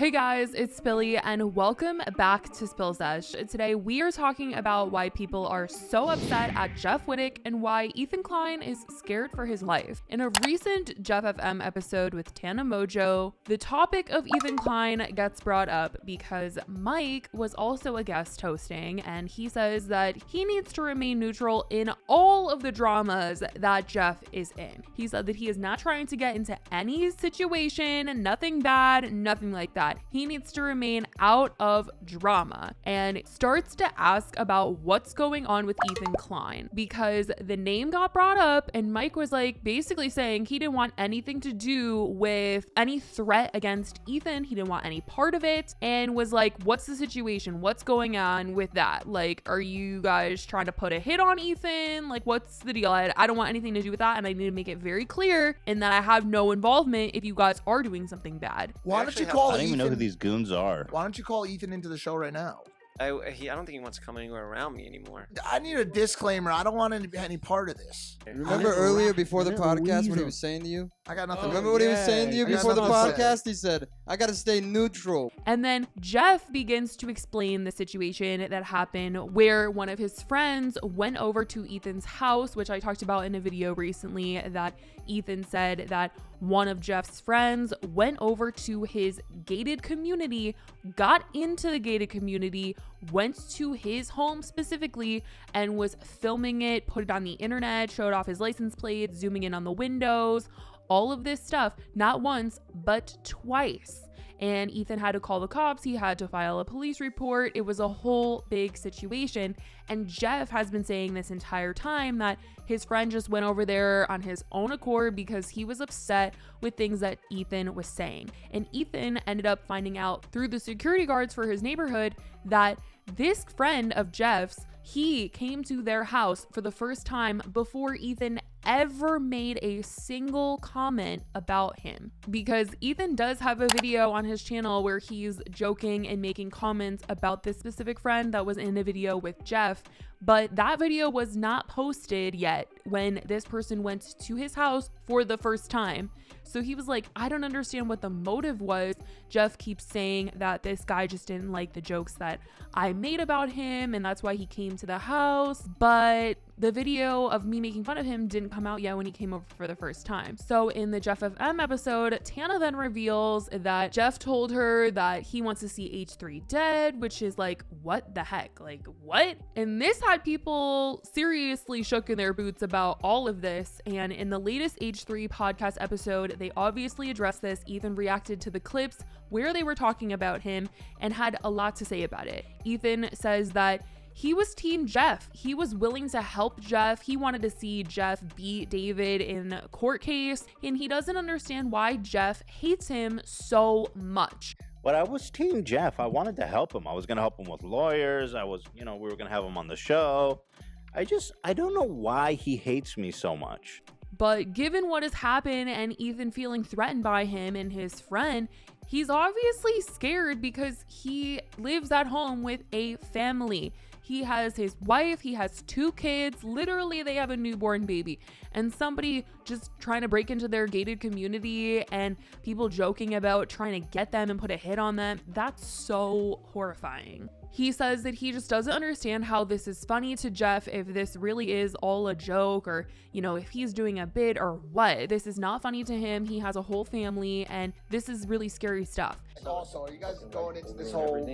Hey guys, it's Billy and welcome back to Spill Sesh. Today we are talking about why people are so upset at Jeff Wittek and why Ethan Klein is scared for his life. In a recent Jeff FM episode with Tana Mojo, the topic of Ethan Klein gets brought up because Mike was also a guest hosting and he says that he needs to remain neutral in all of the dramas that Jeff is in. He said that he is not trying to get into any situation, nothing bad, nothing like that. He needs to remain out of drama and starts to ask about what's going on with Ethan Klein because the name got brought up and Mike was like basically saying he didn't want anything to do with any threat against Ethan. He didn't want any part of it and was like, what's the situation? What's going on with that? Like, are you guys trying to put a hit on Ethan? Like, what's the deal? I don't want anything to do with that and I need to make it very clear in that I have no involvement if you guys are doing something bad. Why don't you call I don't even know who these goons are. Why don't you call Ethan into the show right now? I don't think he wants to come anywhere around me anymore. I need a disclaimer. I don't want any part of this. Remember earlier before the podcast what he was saying to you? I got nothing. Remember what he was saying to you before the podcast? He said, I gotta stay neutral. And then Jeff begins to explain the situation that happened where one of his friends went over to Ethan's house, which I talked about in a video recently, that Ethan said that one of Jeff's friends went over to his gated community, got into the gated community, went to his home specifically and was filming it, put it on the internet, showed off his license plate, zooming in on the windows, all of this stuff, not once, but twice. And Ethan had to call the cops. He had to file a police report. It was a whole big situation. And Jeff has been saying this entire time that his friend just went over there on his own accord because he was upset with things that Ethan was saying. And Ethan ended up finding out through the security guards for his neighborhood that this friend of Jeff's, he came to their house for the first time before Ethan ever made a single comment about him, because Ethan does have a video on his channel where he's joking and making comments about this specific friend that was in a video with Jeff, but that video was not posted yet when this person went to his house for the first time. So he was like, I don't understand what the motive was. Jeff keeps saying that this guy just didn't like the jokes that I made about him and that's why he came to the house. But the video of me making fun of him didn't come out yet when he came over for the first time. So in the Jeff FM episode, Tana then reveals that Jeff told her that he wants to see H3 dead, which is like, what the heck? Like, what? And this had people seriously shook in their boots about all of this. And in the latest H3 podcast episode, they obviously addressed this. Ethan reacted to the clips where they were talking about him and had a lot to say about it. Ethan says that he was Team Jeff. He was willing to help Jeff. He wanted to see Jeff beat David in a court case, and he doesn't understand why Jeff hates him so much. But I was Team Jeff. I wanted to help him. I was going to help him with lawyers. we were going to have him on the show. I don't know why he hates me so much. But given what has happened and Ethan feeling threatened by him and his friend, he's obviously scared because he lives at home with a family. He has his wife, he has 2 kids, literally they have a newborn baby, and somebody just trying to break into their gated community and people joking about trying to get them and put a hit on them. That's so horrifying. He says that he just doesn't understand how this is funny to Jeff, if this really is all a joke or, if he's doing a bit or what. This is not funny to him. He has a whole family and this is really scary stuff. Also, are you guys going into this whole...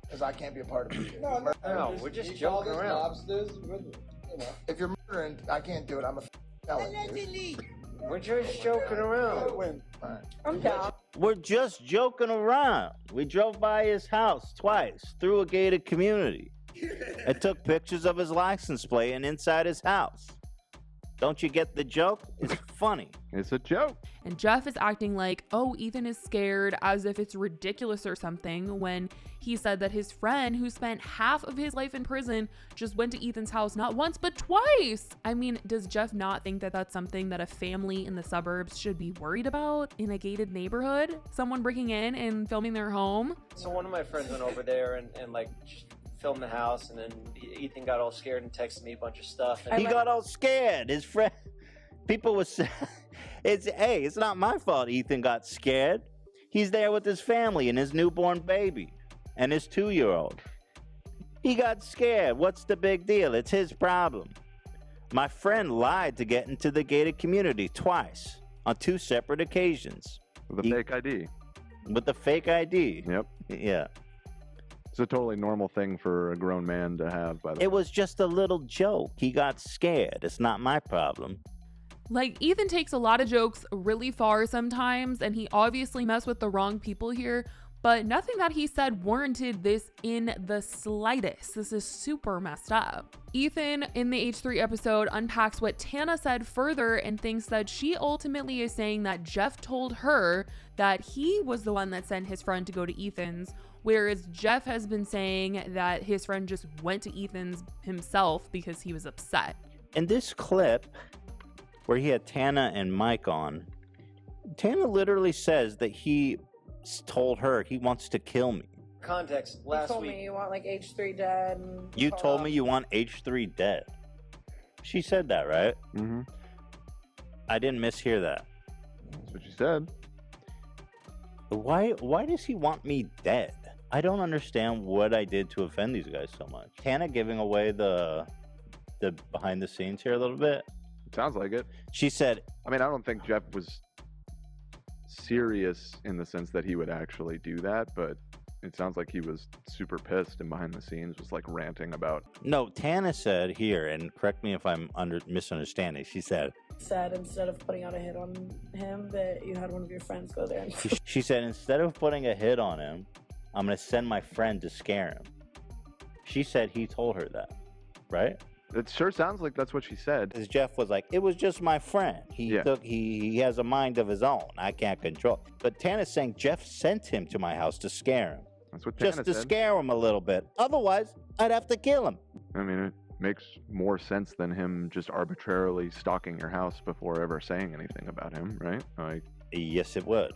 Because I can't be a part of it. No, we're just joking around. If you're murdering, I can't do it. I'm a felon. We're just joking around. I'm down. We're just joking around. We drove by his house twice through a gated community and took pictures of his license plate and inside his house. Don't you get the joke? It's funny. It's a joke. And Jeff is acting like, oh, Ethan is scared, as if it's ridiculous or something, when he said that his friend who spent half of his life in prison just went to Ethan's house not once, but twice. I mean, does Jeff not think that that's something that a family in the suburbs should be worried about in a gated neighborhood? Someone breaking in and filming their home? So one of my friends went over there and just filmed the house, and then Ethan got all scared and texted me a bunch of stuff. And He got all scared. His friend, people was, it's not my fault Ethan got scared. He's there with his family and his newborn baby and his 2-year-old. He got scared. What's the big deal? It's his problem. My friend lied to get into the gated community twice on 2 separate occasions. With a fake ID. With the fake ID. Yep. Yeah. It's a totally normal thing for a grown man to have, by the way. It was just a little joke. He got scared. It's not my problem. Like, Ethan takes a lot of jokes really far sometimes, and he obviously messed with the wrong people here, but nothing that he said warranted this in the slightest. This is super messed up. Ethan, in the H3 episode, unpacks what Tana said further and thinks that she ultimately is saying that Jeff told her that he was the one that sent his friend to go to Ethan's, whereas Jeff has been saying that his friend just went to Ethan's himself because he was upset. In this clip, where he had Tana and Mike on, Tana literally says that he told her he wants to kill me. Context, You last told week. me you want like H3 dead. And You told me you want H3 dead. She said that, right? Mm-hmm. I didn't mishear that. That's what you said. Why does he want me dead? I don't understand what I did to offend these guys so much. Tana giving away the behind the scenes here a little bit. Sounds like it. She said, I mean, I don't think Jeff was serious in the sense that he would actually do that, but it sounds like he was super pissed and behind the scenes was like ranting about. no, Tana said here, and correct me if I'm misunderstanding. She said instead of putting out a hit on him, that you had one of your friends go there. And she said instead of putting a hit on him, I'm gonna send my friend to scare him. She said he told her that, right? It sure sounds like that's what she said. Because Jeff was like, it was just my friend. He has a mind of his own. I can't control. But Tana's saying Jeff sent him to my house to scare him. That's what Tana Just to said. scare him a little bit. Otherwise, I'd have to kill him. I mean, it makes more sense than him just arbitrarily stalking your house before ever saying anything about him, right? Like, Yes, it would.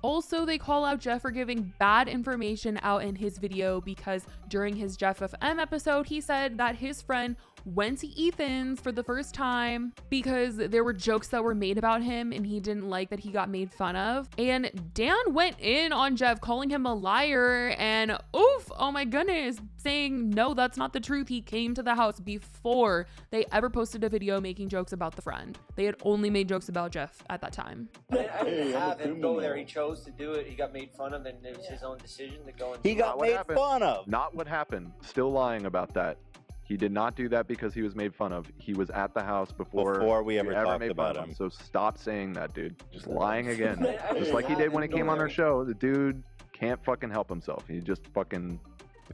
Also, they call out Jeff for giving bad information out in his video because during his Jeff FM episode, he said that his friend went to Ethan's for the first time because there were jokes that were made about him and he didn't like that he got made fun of. And Dan went in on Jeff, calling him a liar and oof, oh my goodness, saying no, that's not the truth. He came to the house before they ever posted a video making jokes about the friend. They had only made jokes about Jeff at that time. I didn't have him go there. He chose to do it. He got made fun of, and it was his own decision to go and He got what made happened. fun of. not what happened. Still lying about that. He did not do that because he was made fun of. He was at the house before we ever talked made about fun of him. So stop saying that, dude. Just lying again. Just like he did when he came on our show. The dude can't fucking help himself. He just fucking,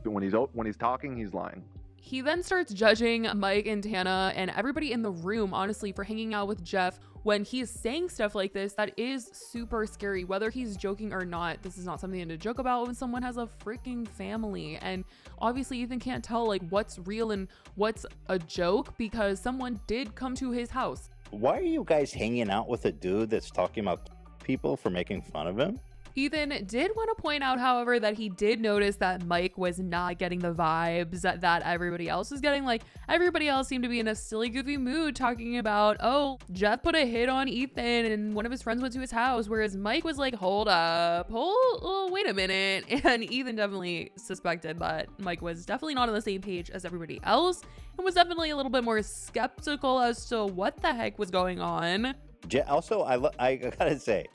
when he's talking, he's lying. He then starts judging Mike and Tana and everybody in the room, honestly, for hanging out with Jeff when he's saying stuff like this. That is super scary. Whether he's joking or not, this is not something to joke about when someone has a freaking family. And obviously Ethan can't tell like what's real and what's a joke because someone did come to his house. Why are you guys hanging out with a dude that's talking about people for making fun of him? Ethan did want to point out, however, that he did notice that Mike was not getting the vibes that everybody else was getting. Like, everybody else seemed to be in a silly, goofy mood talking about, oh, Jeff put a hit on Ethan and one of his friends went to his house, whereas Mike was like, hold up, wait a minute. And Ethan definitely suspected that Mike was definitely not on the same page as everybody else and was definitely a little bit more skeptical as to what the heck was going on. Also, I gotta say,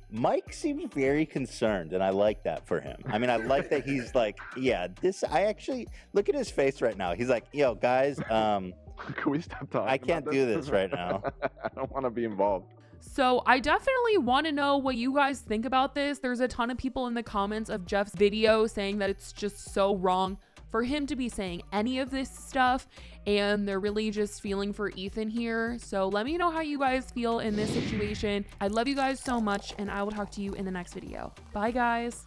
Mike seems very concerned, and I like that for him. I mean, I like that he's like, yeah, I actually, look at his face right now. He's like, yo, guys, Can we stop talking? I can't about do this right now. I don't want to be involved. So I definitely want to know what you guys think about this. There's a ton of people in the comments of Jeff's video saying that it's just so wrong for him to be saying any of this stuff, and they're really just feeling for Ethan here. So let me know how you guys feel in this situation. I love you guys so much, and I will talk to you in the next video. Bye, guys.